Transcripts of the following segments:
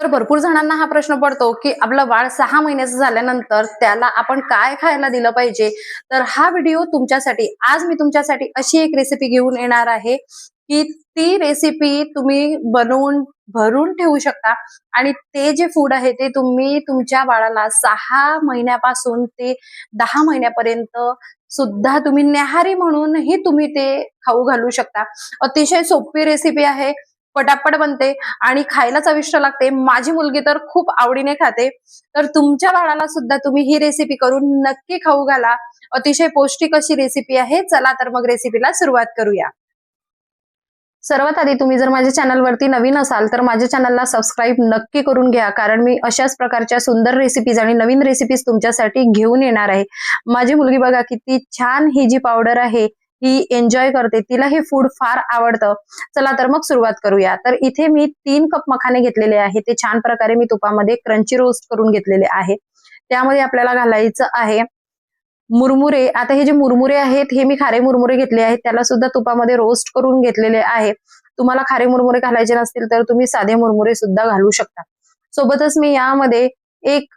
तर भरपूर जणांना हा प्रश्न पडतो, की आपलं बाळ 6 महिन्याचं झाल्यानंतर त्याला आपण काय खायला दिलं पाहिजे? तर हा व्हिडिओ तुमच्यासाठी आज मी तुमच्यासाठी अशी एक रेसिपी घेऊन येणार आहे, की ती रेसिपी तुम्ही बनवून भरून ठेवू शकता आणि ते जे फूड आहे ते तुम्ही तुमच्या बाळाला 6 महिन्यापासून ते 10 महिन्यापर्यंत सुद्धा तुम्ही न्याहारी म्हणूनही तुम्ही ते खाऊ घालू शकता. अतिशय सोपी रेसिपी आहे, पटापट बनते आणि खायला चविष्ट लागते. माझी मुलगी तर खूप आवडीने खाते. तर तुमच्या बाळाला सुद्धा तुम्ही ही रेसिपी करून नक्की खाऊ घाला. अतिशय पौष्टिक अशी रेसिपी आहे. चला तर मग रेसिपीला सुरुवात करूया. सर्वात आधी तुम्ही जर माझ्या चॅनलवरती नवीन असाल तर माझ्या चॅनलला सबस्क्राईब नक्की करून घ्या, कारण मी अशाच प्रकारच्या सुंदर रेसिपीज आणि नवीन रेसिपीज तुमच्यासाठी घेऊन येणार आहे. माझी मुलगी बघा किती छान ही जी पावडर आहे ही एन्जॉय करते. तिला हे फूड फार आवडतं. चला तर मग सुरुवात करूया. तर इथे मी 3 कप मखाने घेतलेले आहे. ते छान प्रकारे मी तुपामध्ये क्रंची रोस्ट करून घेतलेले आहे. त्यामध्ये आपल्याला घालायचं आहे मुरमुरे. आता हे जे मुरमुरे आहेत हे मी खारे मुरमुरे घेतले आहेत. त्याला सुद्धा तुपामध्ये रोस्ट करून घेतलेले आहे. तुम्हाला खारे मुरमुरे घालायचे नसतील तर तुम्ही साधे मुरमुरे सुद्धा घालू शकता. सोबतच मी यामध्ये एक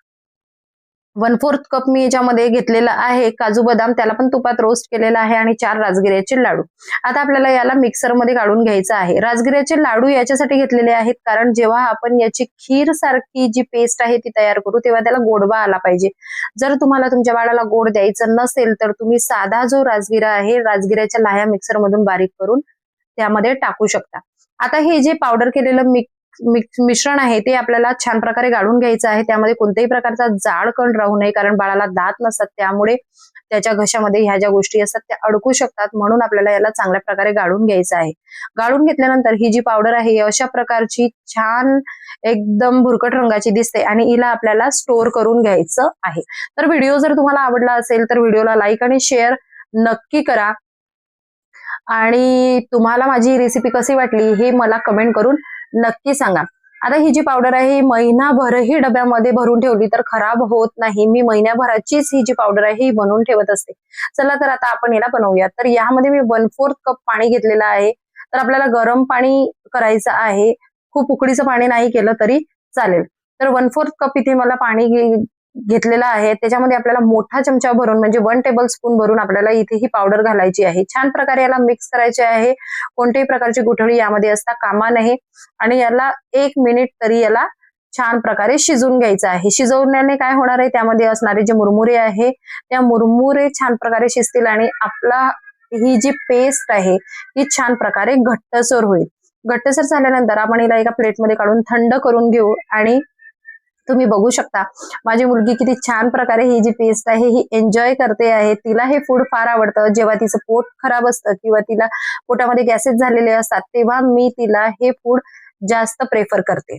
1/4 कप मी याच्यामध्ये घेतलेला आहे काजू बदाम, त्याला पण तुपात रोस्ट केलेला आहे आणि 4 राजगिऱ्याचे लाडू. आता आपल्याला याला मिक्सरमध्ये काढून घ्यायचं आहे. राजगिऱ्याचे लाडू याच्यासाठी घेतलेले आहेत कारण जेव्हा आपण याची खीर सारखी जी पेस्ट आहे ती तयार करू तेव्हा त्याला गोडवा आला पाहिजे. जर तुम्हाला तुमच्या बाळाला गोड द्यायचं नसेल तर तुम्ही साधा जो राजगिरा आहे, राजगिऱ्याच्या लाह्या मिक्सरमधून बारीक करून त्यामध्ये टाकू शकता. आता हे जे पावडर केलेलं मिश्रण आहे ते आपल्याला छान प्रकारे गाळून घ्यायचं आहे. त्यामध्ये कोणत्याही प्रकारचा जाड कण राहू नये, कारण बाळाला दात नसतात त्यामुळे त्याच्या घशामध्ये ह्या ज्या गोष्टी असतात त्या अडकू शकतात. म्हणून आपल्याला याला चांगल्या प्रकारे गाळून घ्यायचं आहे. गाळून घेतल्यानंतर ही जी पावडर आहे अशा प्रकारची छान एकदम भुरकट रंगाची दिसते आणि हिला आपल्याला स्टोअर करून घ्यायचं आहे. तर व्हिडिओ जर तुम्हाला आवडला असेल तर व्हिडिओला लाईक आणि शेअर नक्की करा आणि तुम्हाला माझी रेसिपी कशी वाटली हे मला कमेंट करून नक्की सांगा. आता ही जी पावडर आहे ही महिनाभरही डब्यामध्ये भरून ठेवली तर खराब होत नाही. मी महिन्याभराचीच ही जी पावडर आहे ही बनवून ठेवत असते. चला तर आता आपण याला बनवूया. तर यामध्ये मी 1/4 कप पाणी घेतलेलं आहे. तर आपल्याला गरम पाणी करायचं आहे. खूप उकळीचं पाणी नाही केलं तरी चालेल. तर 1/4 कप इथे मला पाणी घेतलेला आहे. त्याच्यामध्ये आपल्याला मोठा चमचा भरून म्हणजे 1 टेबलस्पून भरून आपल्याला इथे ही पावडर घालायची आहे. छान प्रकारे याला मिक्स करायचे आहे. कोणत्याही प्रकारची गुठळी यामध्ये असता कामा नये आणि याला 1 मिनिट तरी याला छान प्रकारे शिजवून घ्यायचं आहे. शिजवण्याने काय होणार आहे, त्यामध्ये असणारे जे मुरमुरे आहे त्या मुरमुरे छान प्रकारे शिजतील आणि आपला ही जी पेस्ट आहे ही छान प्रकारे घट्टसर होईल. घट्टसर झाल्यानंतर आपण हिला एका प्लेटमध्ये काढून थंड करून घेऊ आणि तुम्ही बघू शकता माझी मुलगी किती छान प्रकारे ही जी पेस्ट आहे ही एन्जॉय करते आहे. तिला हे फूड फार आवडतं. जेव्हा तिचं पोट खराब असतं किंवा तिला पोटामध्ये गॅसेस झालेले असतात तेव्हा मी तिला हे फूड जास्त प्रेफर करते.